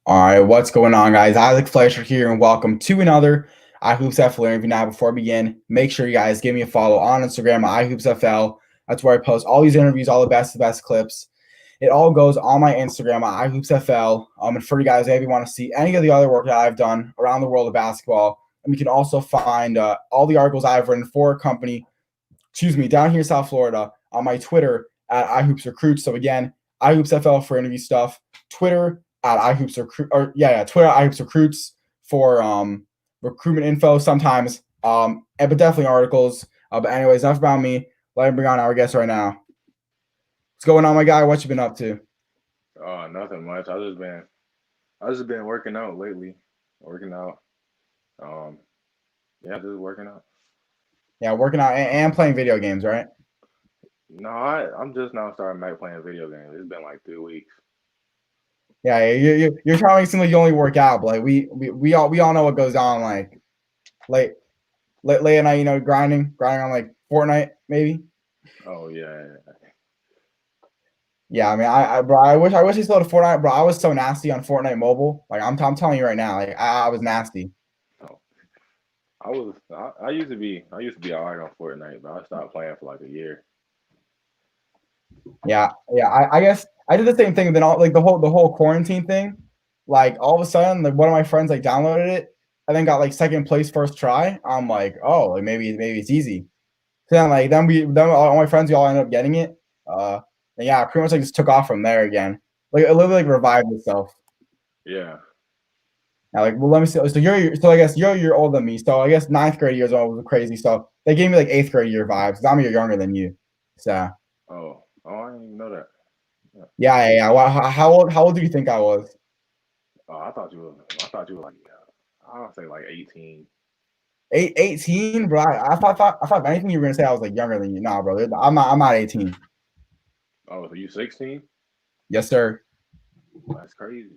All right, what's going on, guys? Isaac Fleischer here, and welcome to another iHoopsFL interview. Now, before we begin, make sure you guys give me a follow on Instagram at iHoopsFL. That's where I post all these interviews, all the best clips. It all goes on my Instagram at iHoopsFL. And for you guys, if you want to see any of the other work that I've done around the world of basketball, and you can also find all the articles I've written for a company, down here in South Florida on my Twitter at iHoopsRecruits. So again, iHoopsFL for interview stuff, Twitter at Twitter at iHoopsRecruits for recruitment info sometimes, but definitely articles. But anyways, enough about me. Let me bring on our guest right now. What's going on, my guy? What you been up to? Nothing much. I just been working out lately. Working out. Um, yeah, just working out. Yeah, working out and playing video games, right? No, I'm just now starting back playing video games. It's been like 3 weeks. Yeah, you're trying to seem like you only work out, but like we all know what goes on late late at night, grinding on like Fortnite maybe. Oh yeah, Yeah, I mean, bro, I wish he still had Fortnite, bro. I was so nasty on Fortnite mobile. Like, I'm telling you right now, like, I was nasty. oh, I used to be alright on Fortnite, but I stopped playing for like a year. Yeah. I guess I did the same thing. Then all like the whole quarantine thing, like all of a sudden, like one of my friends like downloaded it, and then got like second place first try. I'm like, oh, like maybe it's easy. So then like then all my friends we all ended up getting it. And yeah, pretty much like just took off from there again. Like it literally like revived itself. Yeah. Now, like, well, let me see. So I guess you're a year older than me. So I guess ninth grade years old was crazy. So they gave me like eighth grade year vibes. Cause I'm a year younger than you. So I didn't even know that. Yeah. yeah. Well, how old do you think I was? Oh, I thought you were like I'll say like 18. 18, bro. I thought if anything you were gonna say I was like younger than you. Nah, bro. I'm not 18. Oh, so you 16? Yes, sir. That's crazy.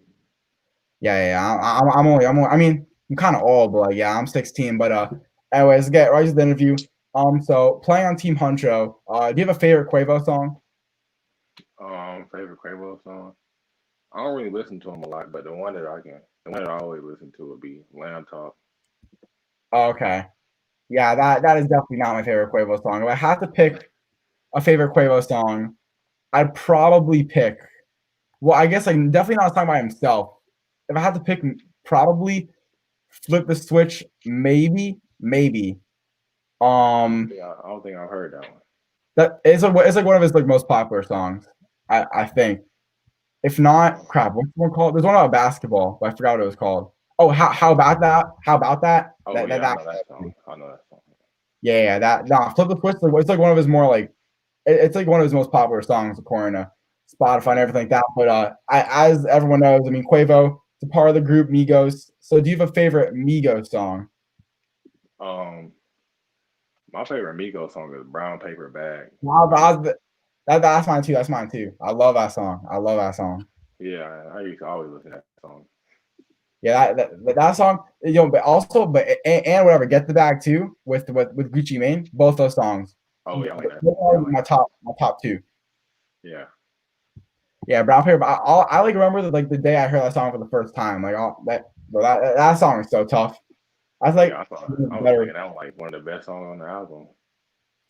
Yeah. I'm only. I mean, I'm kind of old, but like, yeah, I'm 16. But anyways, get right to the interview. So playing on Team Huncho. Do you have a favorite Quavo song? Favorite Quavo song. I don't really listen to him a lot, but the one that I always listen to would be Lamb Talk. Oh, okay. Yeah, that is definitely not my favorite Quavo song. If I had to pick a favorite Quavo song, I'd probably pick. Well, I guess like definitely not a song by himself. If I had to pick, probably flip the switch. Maybe. Um, I don't think I've heard that one. that it's like one of his like most popular songs. I think. If not, crap. What's the one called? There's one about basketball, but I forgot what it was called. Oh, how about that? How about that? Oh That that yeah, I that. know that song. I know that song. Yeah. That nah. Flip the switch. Like, it's like one of his more like it's like one of his most popular songs according to Spotify and everything like that. But as everyone knows, I mean, Quavo is a part of the group Migos. So do you have a favorite Migos song? Um, my favorite Migos song is Brown Paper Bag. Wow, Like, that's mine too. That's mine too. I love that song. I love that song. yeah, I used to always listen to that song. Yeah, that song, but whatever, Get the Bag too with Gucci Mane. Both those songs, Oh yeah, I like that. those Yeah, are I like my top two. yeah. Yeah, Brown Paper. I like remember like the day I heard that song for the first time. Like that song is so tough. I was like Yeah, I was better. thinking that was like one of the best songs on the album.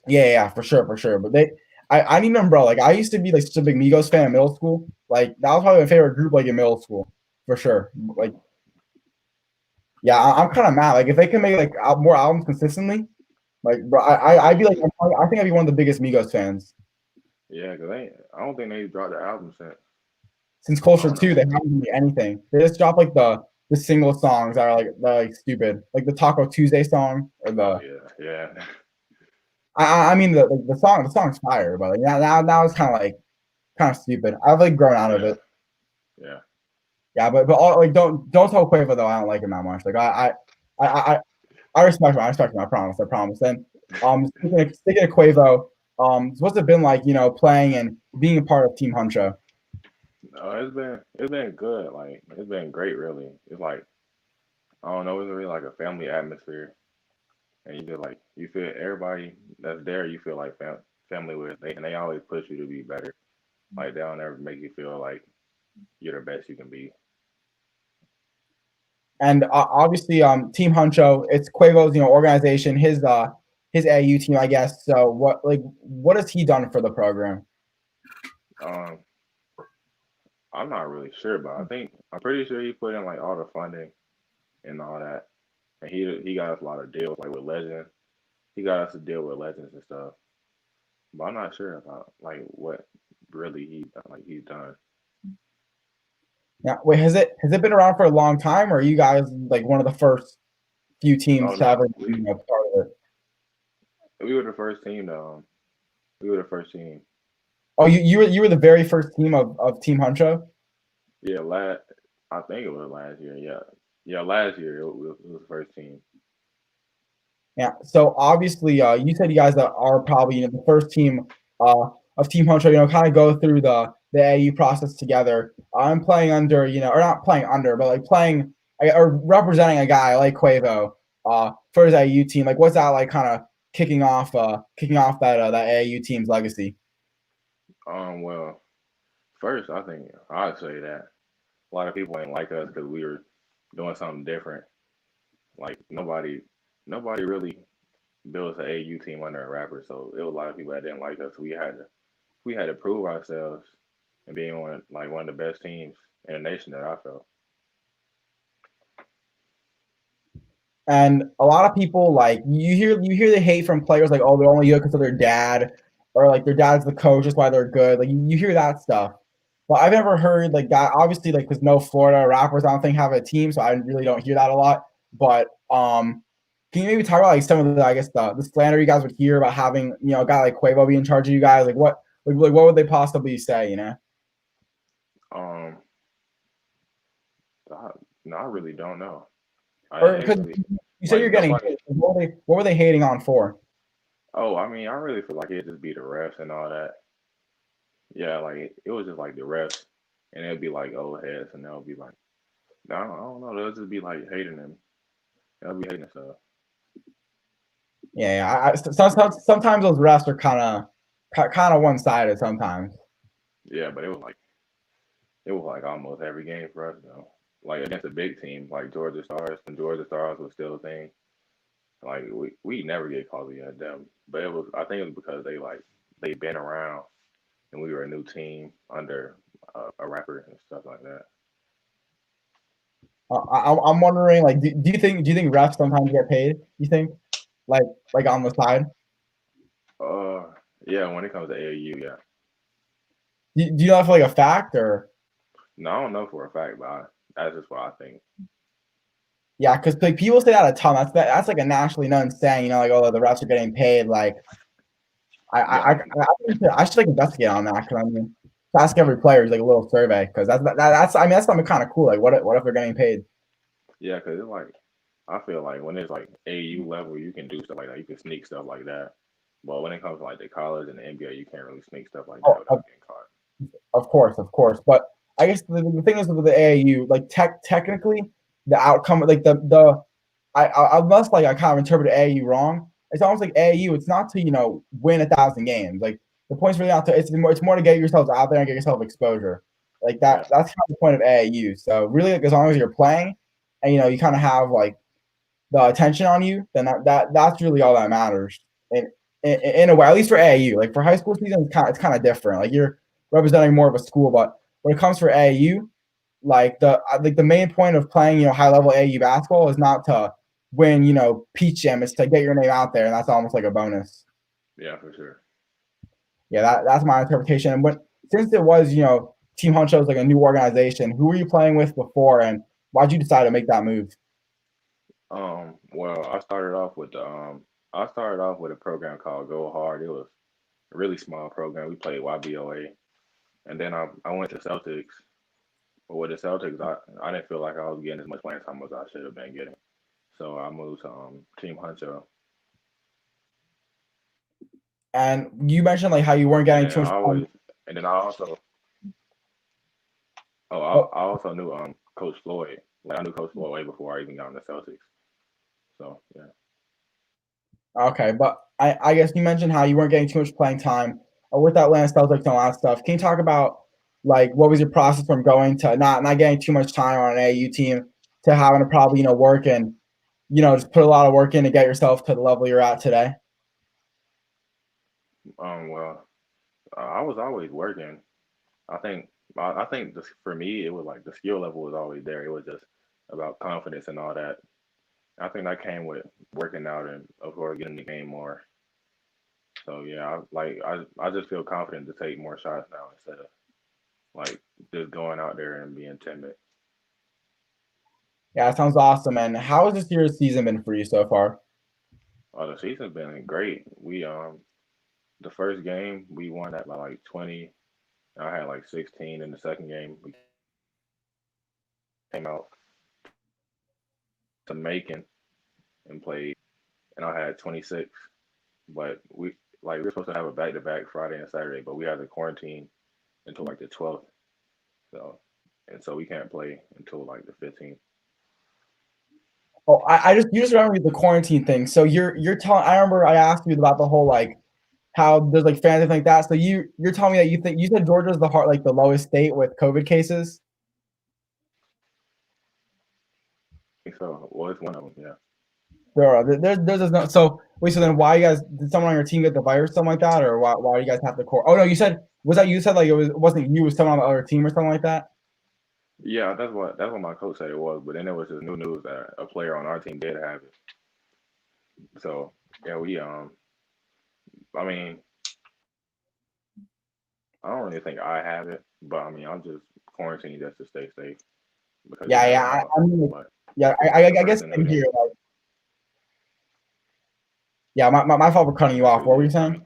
Yeah, for sure. But I need them, bro. Like I used to be like such a big Migos fan in middle school. Like that was probably my favorite group, like in middle school, for sure. Like yeah, I'm kind of mad. Like if they can make like more albums consistently, like bro, I'd be like I think I'd be one of the biggest Migos fans Yeah, cause I don't think they dropped the album since. since I Culture don't Two. know. They haven't made anything. They just drop like the single songs that are like stupid, like the Taco Tuesday song or Oh the yeah. I mean the song's fire, but like now it's kind of stupid. I've like grown out of Yeah, it. yeah. Yeah, but all, like don't tell Quavo though I don't like him that much. Like I I, I respect him. I respect him. I promise. Then speaking of Quavo, what's it been like? Playing and being a part of Team Huncho. No, it's been good. Like it's been great, really. It's like I don't know. It's really like a family atmosphere, and you feel everybody that's there. You feel like family with. They always push you to be better. Like they'll never make you feel like you're the best you can be. And obviously, Team Huncho, it's Quavo's organization, his AAU team, I guess. So what has he done for the program? Um, I'm not really sure, but I'm pretty sure he put in like all the funding and all that, and he got us a lot of deals like with Legends. He got us to deal with Legends and stuff, but I'm not sure about like what really he's done. Yeah, wait, has it been around for a long time, or are you guys like one of the first few Oh teams to no, ever part of it? we were the first team to we were the first team. Oh, you were the very first team of Team Huncho? Yeah, I think it was last year. Yeah, yeah, last year it was the first team. Yeah. So obviously, you said you guys are probably the first team of Team Huncho. Kind of go through the AU process together. I'm playing under, or not playing under, but like playing or representing a guy like Quavo for his AU team. Like, what's that like? Kind of kicking off that AU team's legacy. Well, first I think I'd say that a lot of people ain't like us because we were doing something different. Like nobody really builds an AU team under a rapper, so it was a lot of people that didn't like us. We had to prove ourselves and being one of the best teams in the nation that I felt. And a lot of people like you hear the hate from players like, oh, they're only good because of their dad, or like their dad's the coach, that's why they're good. Like you hear that stuff. But I've never heard like that. Obviously, like because no Florida rappers, I don't think have a team, so I really don't hear that a lot. But can you maybe talk about like some of the I guess the slander you guys would hear about having a guy like Quavo be in charge of you guys? Like what would they possibly say? Um, I, no, I really don't know. I Or ain't because really you said like you're getting nobody. hate. What were they hating on for? Oh, I mean, I really feel like it'd just be the refs and all that. Yeah, like it was just like the refs, and it'd be like old heads, and they'll be like, I don't know, they'll just be like hating them. They'll be hating stuff. Yeah, sometimes those refs are kind of one sided sometimes. Yeah, but it was like almost every game for us though. Like against a big team like Georgia Stars, and Georgia Stars was still a thing. Like we never get calls against them, but I think it was because they been around and we were a new team under a rapper and stuff like that. I'm wondering, like, do you think refs sometimes get paid? You think, like like on the side? Uh, yeah, when it comes to AAU, yeah. Do you know if like a fact or No, I don't know for a fact, but that's just what I think. yeah? Because like people say that a ton. That's like a nationally known saying. Like oh the refs are getting paid. Like Yeah, I should like investigate on that because I mean ask every player like a little survey because that's I mean that's something kind of cool. Like what if they're getting paid? yeah, because it's like I feel like when it's like AAU level, you can do stuff like that. You can sneak stuff like that. But when it comes to like the college and the NBA, you can't really sneak stuff like that Oh, without getting caught. of course. But I guess the thing is with the AAU, like technically, the outcome, like the I must like I kind of interpreted AAU wrong. It's almost like AAU. It's not to win 1,000 games. Like the point's really not to. It's more to get yourselves out there and get yourself exposure. Like that. Yeah, That's kind of the point of AAU. So really, like as long as you're playing, and you kind of have like the attention on you, then that's really all that matters. And in a way, at least for AAU, like for high school season, it's kind of different. Like you're representing more of a school, but when it comes for AAU, like the main point of playing high level AAU basketball is not to win Peach Jam. It's to get your name out there, and that's almost like a bonus. yeah, for sure. Yeah, that's my interpretation. And since it was Team Huncho was like a new organization, who were you playing with before, and why'd you decide to make that move? Well, I started off with a program called Go Hard. It was a really small program. We played YBOA, and then I went to Celtics. But with the Celtics, I didn't feel like I was getting as much playing time as I should have been getting. So I moved to Team Huncho, And you mentioned like how you weren't and getting then too much time. and then I also, oh, Oh, I also knew Coach Floyd. Like I knew Coach Floyd way before I even got in the Celtics. So yeah. okay, but I guess you mentioned how you weren't getting too much playing time with that Atlanta Celtics and all that stuff. Can you talk about like what was your process from going to not getting too much time on an AAU team to having to probably work and just put a lot of work in to get yourself to the level you're at today? Well, I was always working. I think I think this, for me, it was like the skill level was always there. It was just about confidence and all that. I think that came with working out and of course getting the game more. So yeah, I just feel confident to take more shots now instead of like just going out there and being timid. Yeah, it sounds awesome. And how has this year's season been for you so far? The season's been great. We the first game we won that by like 20. I had like 16 in the second game. We came out to Macon and played, and I had 26. But we were supposed to have a back to back Friday and Saturday, but we had to quarantine until like the 12th. So so we can't play until like the 15th. Oh, I just you just remember the quarantine thing. So you're telling. I remember I asked you about the whole like how there's like fans and like that. So you're telling me that you said Georgia's the lowest state with COVID cases. I think so. Well, it's one of them. Yeah. There's no. So wait. So then why you guys did someone on your team get the virus, something like that, or why you guys have the core? Oh no, you said was that you said like it wasn't you, it was someone on the other team or something like that. Yeah, that's what my coach said it was. But then there was just new news that a player on our team did have it. So yeah, we I mean, I don't really think I have it, but I mean, I'm just quarantined just to stay safe because you Yeah, never yeah. know. I mean, But yeah. the I guess person who in here. didn't, Like, yeah, my fault for cutting you that's off. What were usually you a saying? sign.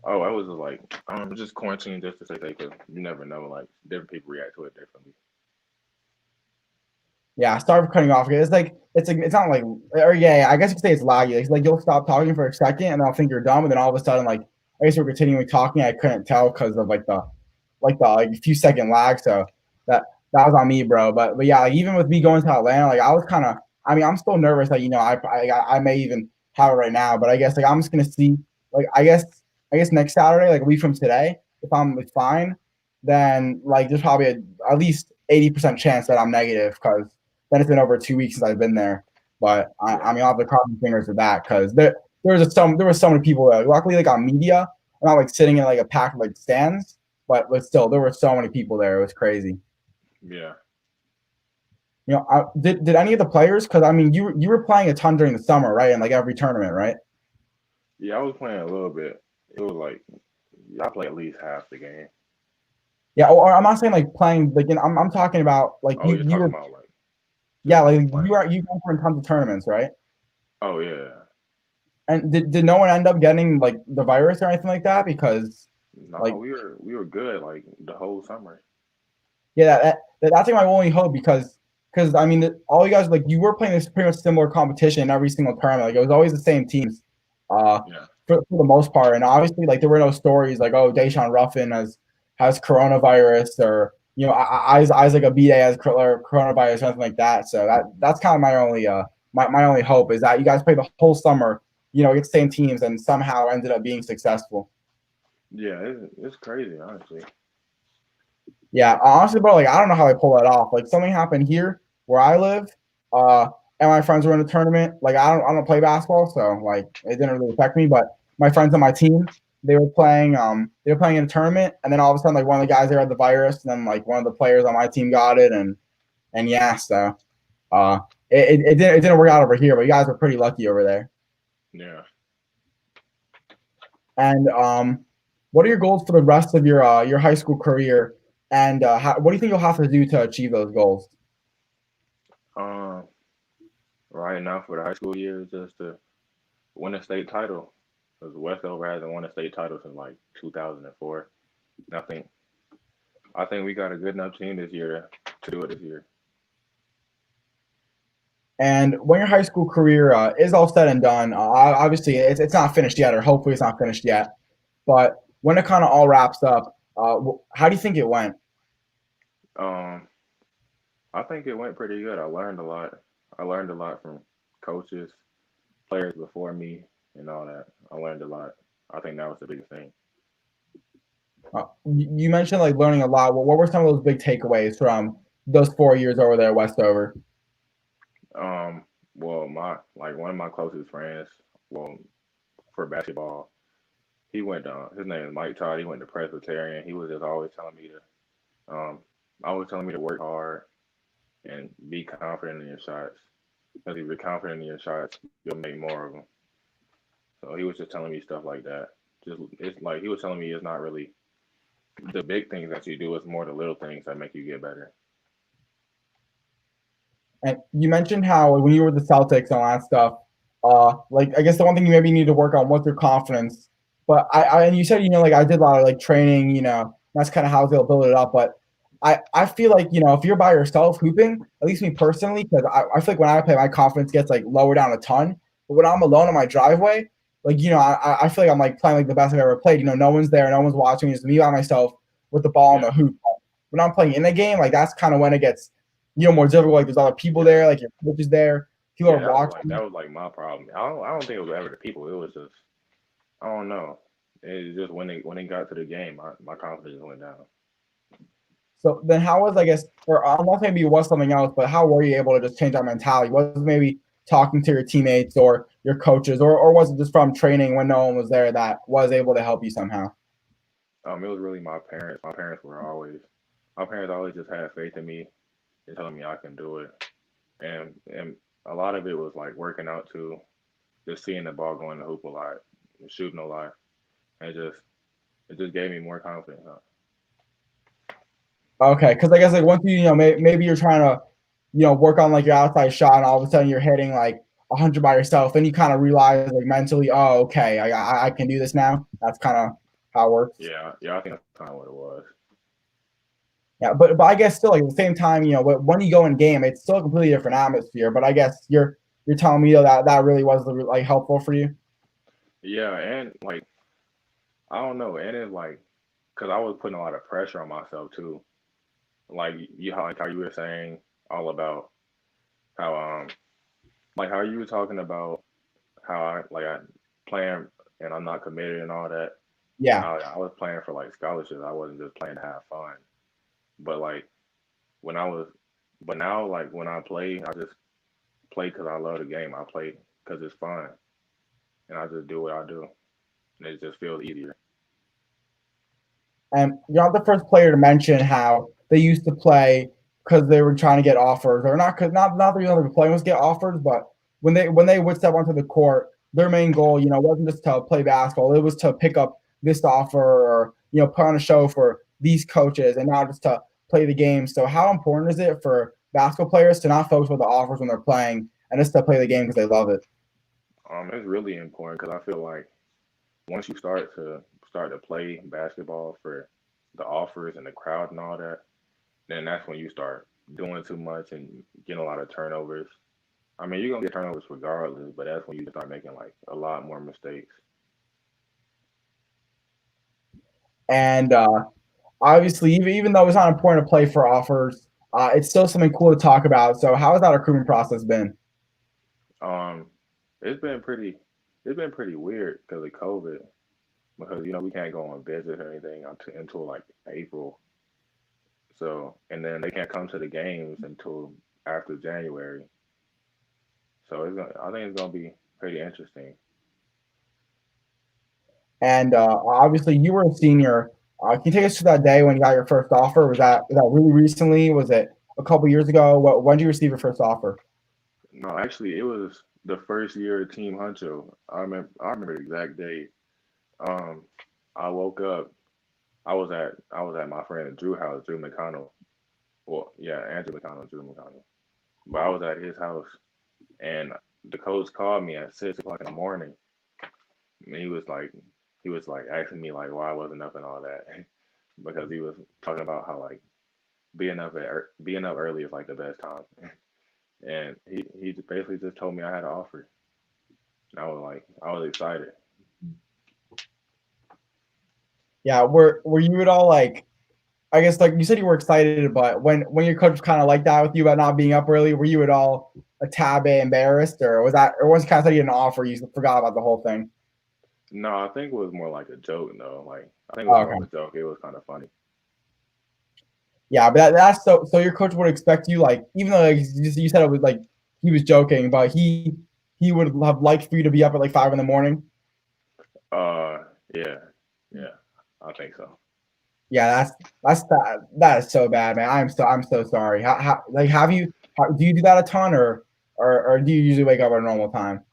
Oh, I was just like, just quarantined just to stay safe because you never know. Like different people react to it differently. Yeah, sorry for cutting you off. It's not like or yeah, I guess you could say it's laggy. It's like you'll stop talking for a second and I'll think you're dumb, and then all of a sudden like I guess we're continuing talking. I couldn't tell because of like few second lag. So that that was on me, bro. But yeah, like, even with me going to Atlanta, like I was kind of. I mean, I'm still nervous that I may even have it right now, but I guess like I'm just gonna see. Like I guess next Saturday, like a week from today, if I'm like, fine, then like there's probably at least 80% chance that I'm negative because then it's been over 2 weeks since I've been there. But I Yeah, mean, I'll have to cross my fingers with that because there was so many people there. Luckily, like on media, I'm not like sitting in like a packed like stands, but still, there were so many people there. It was crazy. yeah, Did any of the players? Because I mean, you were playing a ton during the summer, right? In like every tournament, right? yeah. I was playing a little bit. It was like I played at least half the game. Yeah. Or I'm not saying like playing. Like I'm talking about like Oh, you're you talking were about like yeah just like playing. you went for tons of tournaments, right? Oh yeah. And did no one end up getting like the virus or anything like that? Because No, like we were good like the whole summer. yeah, that's like my only hope because I mean all you guys like you were playing this pretty much similar competition in every single tournament. Like it was always the same teams, uh, Yeah, for the most part. And obviously like there were no stories like oh Deshaun Ruffin has coronavirus or Isaac Abidde has coronavirus or something like that. So that's kind of my only my only hope is that you guys played the whole summer, against the same teams and somehow ended up being successful. yeah. It's crazy, honestly. Yeah, honestly, bro, like I don't know how I pull that off. Like something happened here where I live, uh, and my friends were in a tournament. Like I don't play basketball, so like it didn't really affect me. But my friends on my team, they were playing in a tournament, and then all of a sudden, like one of the guys there had the virus, and then like one of the players on my team got it, and yeah, so uh, it didn't work out over here, but you guys were pretty lucky over there. Yeah. And what are your goals for the rest of your high school career? And what do you think you'll have to do to achieve those goals? Um, right now for the high school year, is just to win a state title. Because Westover hasn't won a state title since like 2004. And I think we got a good enough team this year to do it this year. And when your high school career is all said and done, obviously it's not finished yet, or hopefully it's not finished yet. But when it kind of all wraps up, how do you think it went? Um, I think it went pretty good. I learned a lot. I learned a lot from coaches, players before me, and all that. I learned a lot. I think that was the biggest thing. You mentioned like learning a lot. What were some of those big takeaways from those 4 years over there at Westover? Um, well, my like one of my closest friends, well, for basketball, he went. His name is Mike Todd. He went to Presbyterian. He was just always telling me to work hard and be confident in your shots. Because if you're confident in your shots, you'll make more of them. So he was just telling me stuff like that. Just it's like he was telling me it's not really the big things that you do; it's more the little things that make you get better. And you mentioned how when you were with the Celtics and all that stuff, like I guess the one thing you maybe need to work on was your confidence. But and you said like I did a lot of like training, that's kind of how they'll build it up. But I feel like if you're by yourself hooping, at least me personally, because I feel like when I play, my confidence gets like lower down a ton. But when I'm alone in my driveway, like I feel like I'm like playing like the best I've ever played. No one's there, no one's watching. It's me by myself with the ball in Yeah, the hoop. When I'm playing in a game, like that's kind of when it gets more difficult. Like there's other people yeah, there, like your coach is there, people are yeah. watching. That was like my problem. I don't think it was ever the people. It was just I don't know. It's just when they got to the game, my confidence went down. So then, how was I guess, or unless maybe it was something else, but how were you able to just change that mentality? Was it maybe talking to your teammates or your coaches, or was it just from training when no one was there that was able to help you somehow? It was really my parents. My parents always just had faith in me and telling me I can do it. And a lot of it was like working out too, just seeing the ball going to hoop a lot, shooting a lot, and it just gave me more confidence. Huh? Okay, because I guess like once maybe you're trying to work on like your outside shot, and all of a sudden you're hitting like 100 by yourself, and you kind of realize like mentally, oh, okay, I can do this now. That's kind of how it works. Yeah, yeah, I think that's kind of what it was. Yeah, but I guess still like at the same time, when you go in game, it's still a completely different atmosphere. But I guess you're telling me that really was like helpful for you. Yeah, and like I don't know, and it's like because I was putting a lot of pressure on myself too. Like like how you were saying all about how like how you were talking about how I playing and I'm not committed and all that. Yeah, I was playing for like scholarships. I wasn't just playing to have fun. But like when I was, but now like when I play, I just play because I love the game. I play because it's fun, and I just do what I do, and it just feels easier. and you're not the first player to mention how they used to play because they were trying to get offers, or not because not the reason they were playing was get offers, but when they would step onto the court, their main goal, wasn't just to play basketball. It was to pick up this offer or put on a show for these coaches, and not just to play the game. So how important is it for basketball players to not focus on the offers when they're playing and just to play the game because they love it? It's really important because I feel like once you start to play basketball for the offers and the crowd and all that, then that's when you start doing too much and getting a lot of turnovers. I mean, you're gonna get turnovers regardless, but that's when you start making like a lot more mistakes. And obviously, even though it's not important to play for offers, it's still something cool to talk about. So, how has that recruitment process been? Um, it's been pretty, it's been pretty weird because of COVID. Because we can't go on visits or anything until like April. So and then they can't come to the games until after January. So I think it's gonna be pretty interesting. And obviously, you were a senior. Can you take us to that day when you got your first offer? Was that really recently? Was it a couple years ago? When did you receive your first offer? No, actually, it was the first year of Team Huncho. I remember the exact date. Um, I woke up. I was at my friend Drew house, Drew McConnell. Well, yeah, Andrew McConnell, Drew McConnell. But I was at his house, and the coach called me at 6 o'clock in the morning. And he was like asking me like why I wasn't up and all that because he was talking about how like being up early is like the best time. And he basically just told me I had an offer. And I was excited. Yeah, were you at all like? I guess like you said you were excited, but when your coach was kind of like that with you about not being up early, were you at all a tad bit embarrassed, or was it kind of said you didn't offer, you forgot about the whole thing? No, I think it was more like a joke though. Like I think it was Oh, more of okay. a joke. It was kind of funny. Yeah, but that's so your coach would expect you like even though like, you said it was like he was joking, but he would have liked for you to be up at like 5 in the morning. Uh, yeah, yeah, I think so. Yeah, that is so bad, man. I'm so sorry. How like have you do you do that a ton or do you usually wake up at a normal time?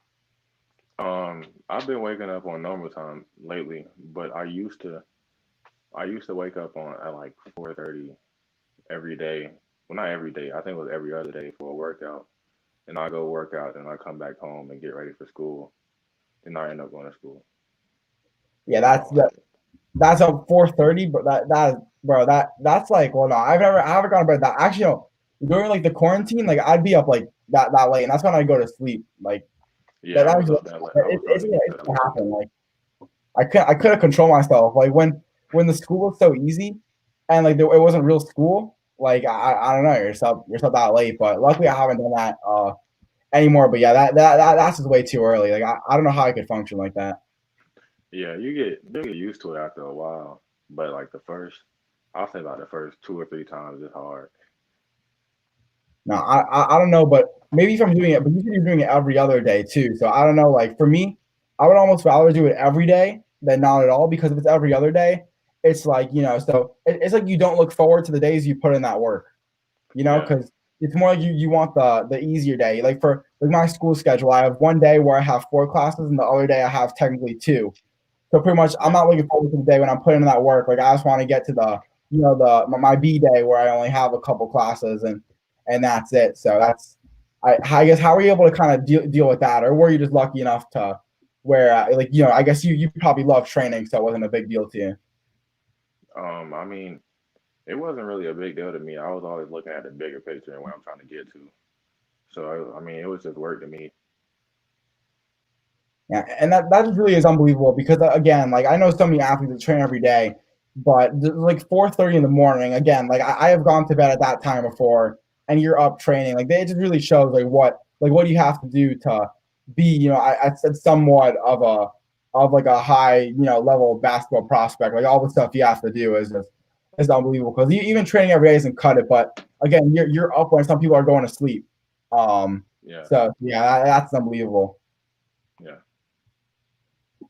I've been waking up on normal time lately, but I used to wake up on at like 4:30 every day. Well, not every day. I think it was every other day for a workout. And I go work out, and I come back home and get ready for school. Then I end up going to school. Yeah, So I don't like it. that's up 4:30, but that bro that's like well no I haven't gone to bed that actually no during like the quarantine like I'd be up like that late and that's when I go to sleep like Yeah, I that was actually up that late. I was starting to get it's that gonna late. happen like I couldn't control myself like when the school was so easy and like it wasn't real school like I don't know you're still that late but luckily I haven't done that anymore but yeah that's just way too early like I don't know how I could function like that. Yeah, you get used to it after a while, but like I'll say about the first 2 or 3 times, it's hard. No, I don't know, but maybe if I'm doing it, but you said you're doing it every other day too. So I don't know. Like for me, I would almost rather do it every day than not at all because if it's every other day, it's like so it's like you don't look forward to the days you put in that work. Yeah, Because it's more like you want the easier day. Like for like my school schedule, I have one day where I have four classes, and the other day I have technically two. So pretty much, I'm yeah, not looking forward to the day when I'm putting in that work. Like I just want to get to the my B day where I only have a couple classes and that's it. So I guess how were you able to kind of deal with that, or were you just lucky enough to where like I guess you probably love training, so it wasn't a big deal to you. I mean, it wasn't really a big deal to me. I was always looking at the bigger picture and where I'm trying to get to. So I mean, it was just work to me. Yeah, and that just really is unbelievable because again, like I know so many athletes that train every day, but like 4:30 in the morning, again, like I have gone to bed at that time before, and you're up training. Like it just really shows like what you have to do to be, I said somewhat of like a high, level basketball prospect. Like all the stuff you have to do is unbelievable because even training every day doesn't cut it. But again, you're up when some people are going to sleep. Um, Yeah, so yeah, that's unbelievable. yeah.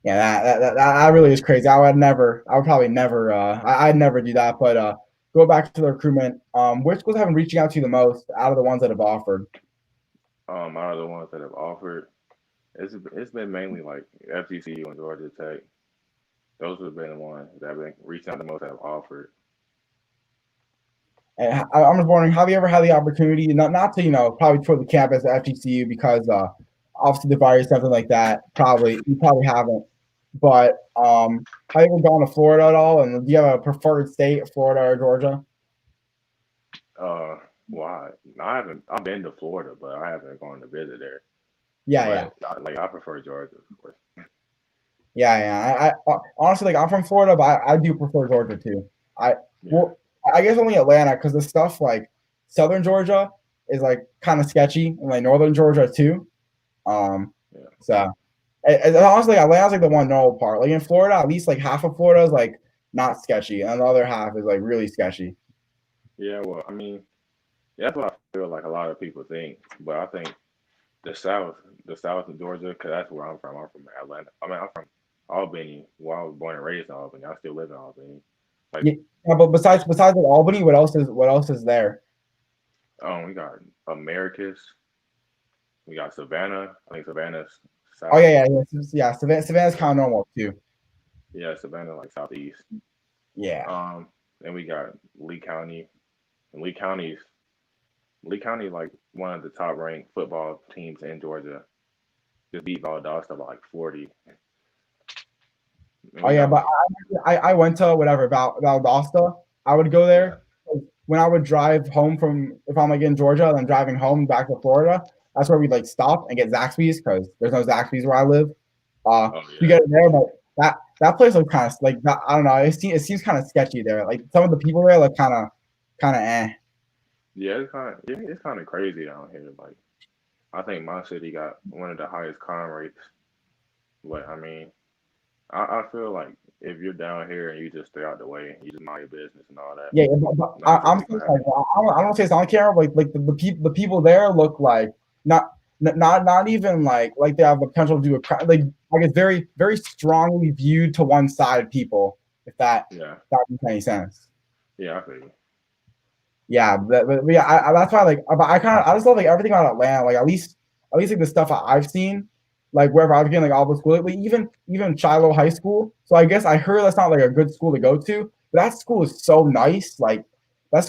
Yeah, that really is crazy. I would probably never, I'd never do that. But go back to the recruitment. Which schools have been reaching out to you the most out of the ones that have offered? Out of the ones that have offered, it's been mainly like FGCU and Georgia Tech. Those have been the ones that have been reaching out the most that have offered. And I'm just wondering, have you ever had the opportunity, not to, probably tour the campus at FGCU because obviously the virus, something like that. Probably you probably haven't. But have you ever gone to Florida at all? And do you have a preferred state, Florida or Georgia? Uh, why? I haven't. I've been to Florida, but I haven't gone to visit there. Yeah, yeah. But I prefer Georgia, of course. Yeah, yeah. Honestly, like I'm from Florida, but I do prefer Georgia too. I Yeah, well, I guess only Atlanta because the stuff like Southern Georgia is like kind of sketchy, and like Northern Georgia too. Um, yeah, so honestly, Atlanta's like the one normal part. Like in Florida, at least like half of Florida is like not sketchy, and the other half is like really sketchy. yeah. Well, I mean, yeah, that's what I feel like a lot of people think. But I think the South, the South of Georgia, because that's where I'm from. I'm from Atlanta. I mean, I'm from Albany. Well, I was born and raised in Albany. I still live in Albany. Like, Yeah, but besides like Albany, what else is there? we got Americus. We got Savannah. I think Savannah's Oh south. yeah. Savannah's Yeah, kind of normal too. yeah, Savannah like southeast. Yeah. Um, then we got Lee County. And Lee County like one of the top ranked football teams in Georgia. Just beat Valdosta by like 40. And Oh we yeah, got but like I went to whatever Valdosta. I would go yeah. there when I would drive home from if I'm like in Georgia and I'm driving home back to Florida. That's where we'd like stop and get Zaxby's because there's no Zaxby's where I live. Oh You yeah. get it there, but that place looks kind of like I don't know. It seems kind of sketchy there. Like some of the people there look kind of eh. Yeah, it's kind of crazy down here. Like I think my city got one of the highest crime rates. But I mean, I feel like if you're down here and you just stay out the way, you just mind your business and all that, Yeah, but nothing I'm crazy saying gonna like happen. I don't say it's on camera, but like the people there look like not not even like they have the potential to do a crime. Like it's very strongly viewed to one side people. If Yeah, that makes any sense. yeah, I feel you. Yeah, but yeah, that's why like I just love like everything about Atlanta. Like at least like the stuff I've seen, like wherever I've been, like all the school, like even Shiloh High School. So I guess I heard that's not like a good school to go to, but that school is so nice. Like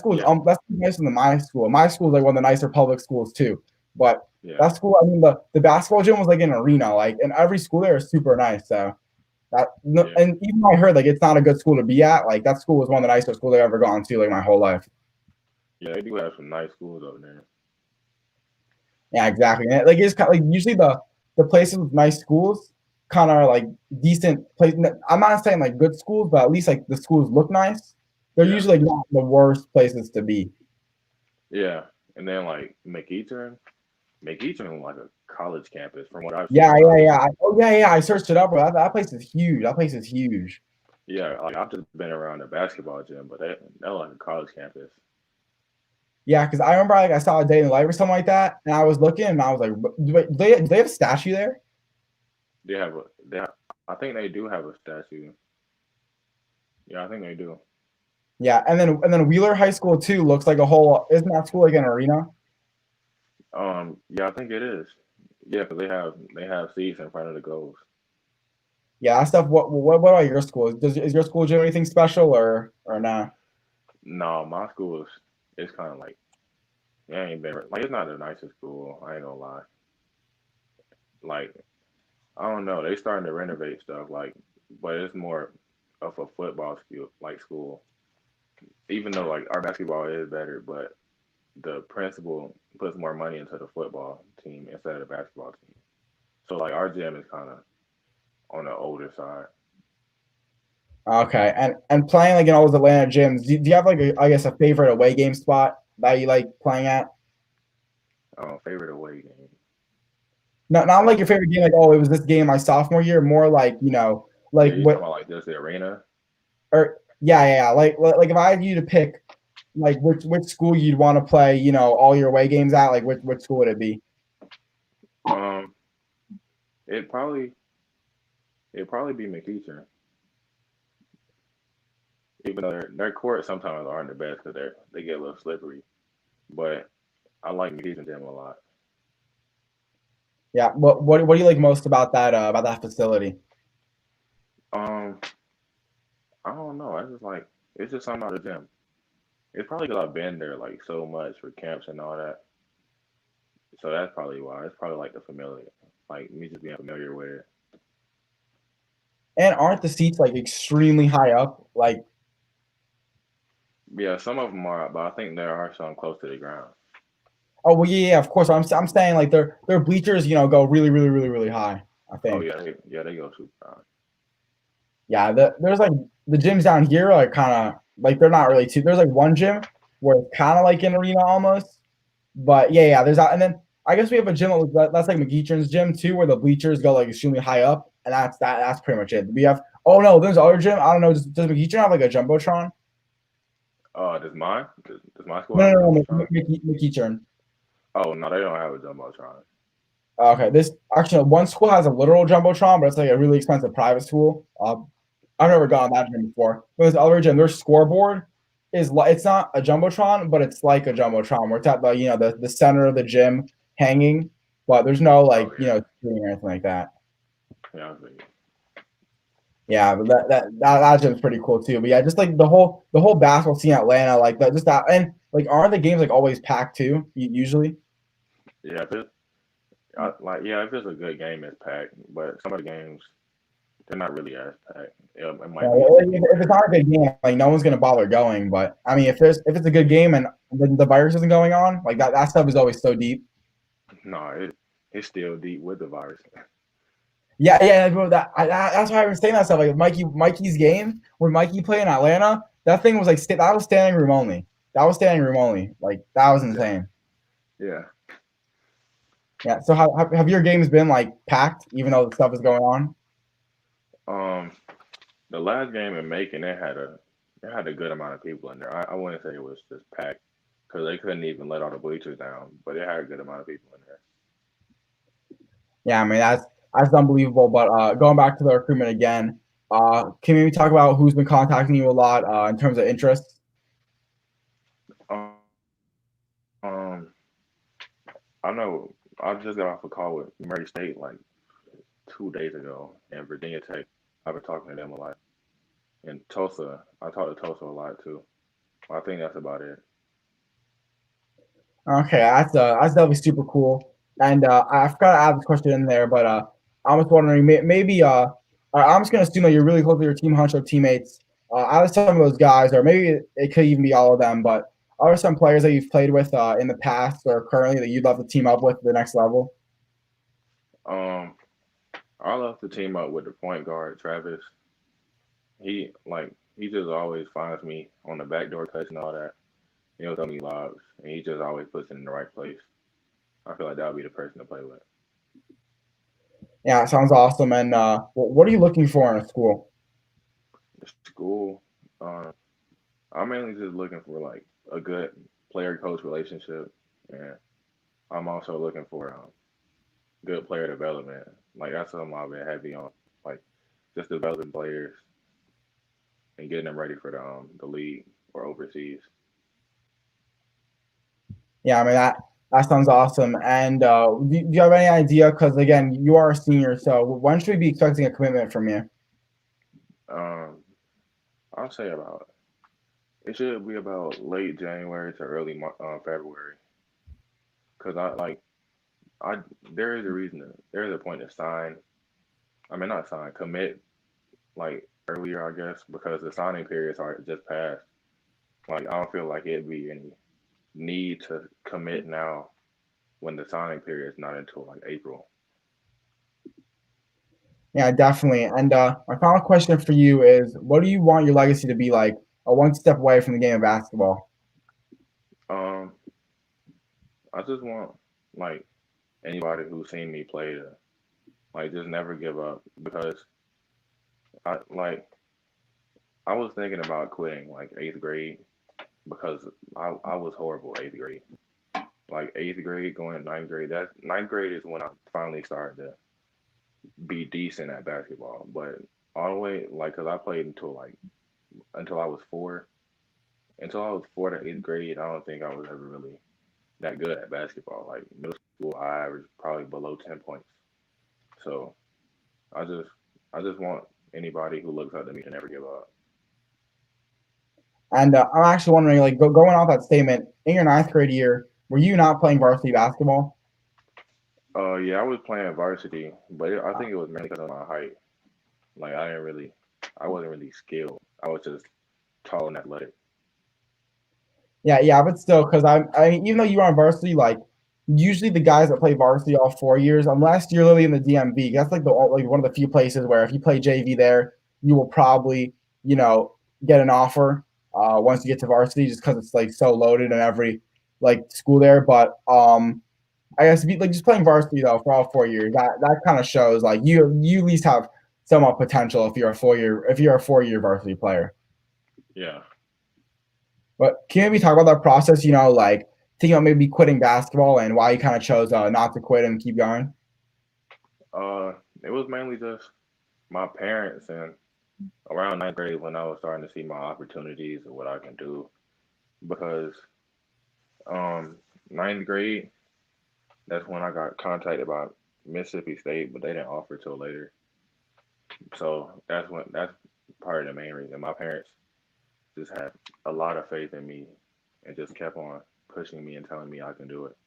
Yeah, that's nicer than my school. My school is like one of the nicer public schools too. But yeah, that school, I mean the basketball gym was like an arena, like and every school there is super nice. So that no, yeah, and even though I heard like it's not a good school to be at, like that school was one of the nicest schools I've ever gone to like my whole life. yeah. They do have some nice schools over there. Yeah, exactly. And like it's kind of like usually the places with nice schools kind of are like decent place. I'm not saying like good schools, but at least like the schools look nice. They're Yeah, usually like not the worst places to be. yeah. And then like McEachern is like a college campus from what I've seen Yeah, when yeah, I've yeah. been. Oh, yeah, yeah. I searched it up, bro. That place is huge. That place is huge. Yeah, like I've just been around the basketball gym, but they're like a college campus. Yeah, because I remember like I saw a day in the life or something like that, and I was looking and I was like, wait, do they have a statue there? They have a they have, I think they do have a statue. Yeah, I think they do. Yeah, and then Wheeler High School too looks like a whole. Isn't that school like an arena? Yeah, I think it is. Yeah, 'cause they have seats in front of the goals. Yeah, that stuff. What about your school? Is your school do anything special or not? No, my school is it's kind of like it ain't been like it's not the nicest school. I ain't gonna lie. Like I don't know, they starting to renovate stuff but it's more of a football skill like school. Even though like our basketball is better, but the principal puts more money into the football team instead of the basketball team. So like our gym is kind of on the older side. Okay, and playing like in all those Atlanta gyms, do you have like I guess a favorite away game spot that you like playing at? Favorite away game. Not like Uh, your favorite game, like oh it was this game my sophomore year. More like yeah, like you talking what about like just the arena? or yeah, like if I had you to pick like which school you'd want to play, all your away games at, like which school would it be? Um, it probably it'd probably be McEachern, even though their courts sometimes aren't the best because they get a little slippery. But I like McEachern gym a lot. Yeah, what do you like most about that facility? Um, I don't know. I just like it's just something about the gym. It's probably because I've been there like so much for camps and all that. So that's probably why. It's probably like the familiar, like me just being familiar with it. And aren't the seats like extremely high up? Like Yeah, some of them are, but I think there are some close to the ground. oh well, yeah, of course. I'm saying like their bleachers, go really high. I Oh think. yeah, they go super high. Yeah, there's like the gyms down here are kind of like they're not really too. There's like one gym where it's kind of like an arena almost, but yeah. There's that, and then I guess we have a gym that's like McEachern's gym too, where the bleachers go like extremely high up, and that's pretty much it. We have oh no, there's other gym. I don't know. Does McEachern have like a jumbotron? Does my school No, have a no, no, jumbotron? McEachern. Oh no, they don't have a jumbotron. Okay, this actually one school has a literal jumbotron, but it's like a really expensive private school. I've never gone on that gym before. But this other gym, their scoreboard is like it's not a jumbotron, but it's like a jumbotron. Where it's at the center of the gym hanging, but there's no Oh like yeah, screen or anything like that. yeah, I see. Yeah, but that gym's pretty cool too. But yeah, just like the whole basketball scene in Atlanta, like that, just that, and like aren't the games like always packed too? Usually. Yeah, if it's a good game, it's packed. But some of the games, they're not really as packed. It Yeah, might be empty, if it's whatever. not a good game, like no one's gonna bother going. But I mean, if it's a good game and the virus isn't going on, like that stuff is always so deep. No, it's still deep with the virus. Yeah, yeah, bro. That's why I was saying that stuff. Like Mikey's game when Mikey played in Atlanta, that thing was like that was standing room only. That was standing room only. Like that was Yeah, insane. yeah. Yeah. So have your games been like packed even though the stuff is going on? Um, the last game in Macon, it had a good amount of people in there. I wouldn't say it was just packed because they couldn't even let all the bleachers down, but it had a good amount of people in there. Yeah, I mean that's unbelievable. But going back to the recruitment again, can you maybe talk about who's been contacting you a lot in terms of interest? Um, I know I just got off a call with Murray State like 2 days ago, and Virginia Tech. I've been talking to them a lot. And Tulsa, I talked to Tulsa a lot too. I think that's about it. Okay, that's definitely super cool. And I forgot to add this question in there, but I was wondering maybe I'm just gonna assume that you're really close to your team honcho teammates. Out of some of those guys, or maybe it could even be all of them, but are there some players that you've played with in the past or currently that you'd love to team up with at the next level? Um, I love to team up with the point guard Travis. He just always finds me on the backdoor cuts and all that. He'll throw me lobs, and he just always puts it in the right place. I feel like that would be the person to play with. Yeah, it sounds awesome. And what are you looking for in a school? School, um, I'm mainly just looking for like a good player coach relationship, and I'm also looking for good player development. Like that's something I've been heavy on, like just developing players and getting them ready for the league or overseas. Yeah, I mean that sounds awesome. And do you have any idea? Because again, you are a senior, so when should we be expecting a commitment from you? Um, I'll say about it should be about late January to early February, because I there is a reason there is a point to sign. I mean not sign, commit like earlier I guess because the signing periods are just passed. Like I don't feel like it'd be any need to commit now when the signing period is not until like April. Yeah, definitely. And my final question for you is, what do you want your legacy to be like? One step away from the game of basketball. Um, I just want like anybody who's seen me play to like just never give up because like I was thinking about quitting like eighth grade because I was horrible eighth grade. Like eighth grade going to ninth grade. That ninth grade is when I finally started to be decent at basketball. But all the way like because I played until I was four. Until I was four to eighth grade, I don't think I was ever really that good at basketball. Like middle school, I averaged probably below 10 points. So I just I just want anybody who looks up to me to never give up. And I'm actually wondering, like, going off that statement, in your ninth grade year, were you not playing varsity basketball? Yeah, I was playing varsity, but I think it was mainly because of my height. Like I wasn't really skilled. I was just tall and athletic. Yeah, yeah, but still, because I mean, even though you were on varsity, like, usually the guys that play varsity all 4 years, unless you're literally in the DMV, that's like one of the few places where if you play JV there, you will probably, you know, get an offer once you get to varsity, just because it's like so loaded in every like school there. But I guess if you, like just playing varsity though for all 4 years, that kind of shows like you at least have somewhat potential if you're a 4 year varsity player. Yeah. But can you maybe talk about that process? Like thinking about maybe quitting basketball and why you kind of chose not to quit and keep going. Uh, it was mainly just my parents and around ninth grade when I was starting to see my opportunities of what I can do because um ninth grade that's when I got contacted by Mississippi State, but they didn't offer till later. So that's part of the main reason. My parents just had a lot of faith in me and just kept on pushing me and telling me I can do it.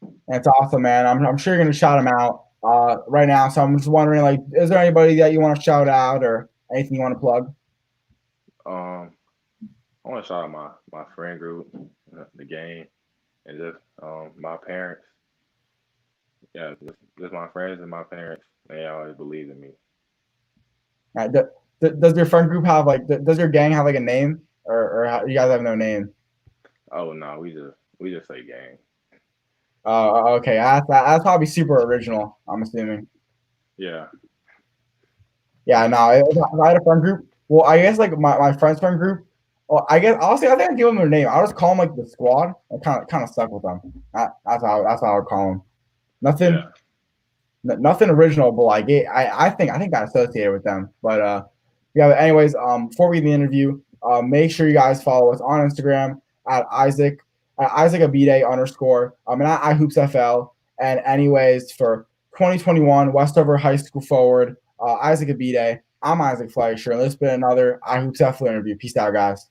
And it's awesome, man. I'm sure you're gonna shout him out right now. So I'm just wondering, like, is there anybody that you want to shout out or anything you want to plug? Um, I want to shout out my friend group, the game, and just my parents. Yeah, just my friends and my parents. They always believed in me. Does your friend group have like? Does your gang have like a name, or you guys have no name? Oh no, we just say gang. Okay, that's probably super original. I'm assuming. Yeah. Yeah, no, I had a friend group. Well, I guess like my friend's friend group. Well, I guess honestly, I think I give them their name. I'll just call them like the squad. I kind of stuck with them. That's how I would call them. Nothing Yeah. nothing original, but like I think I associated with them. But yeah. But anyways, before we get the interview, make sure you guys follow us on Instagram at Isaac Abidde underscore and at iHoopsFL. And anyways, for 2021 Westover High School forward Isaac Abidde, I'm Isaac Fleischer, and this has been another iHoopsFL interview. Peace out, guys.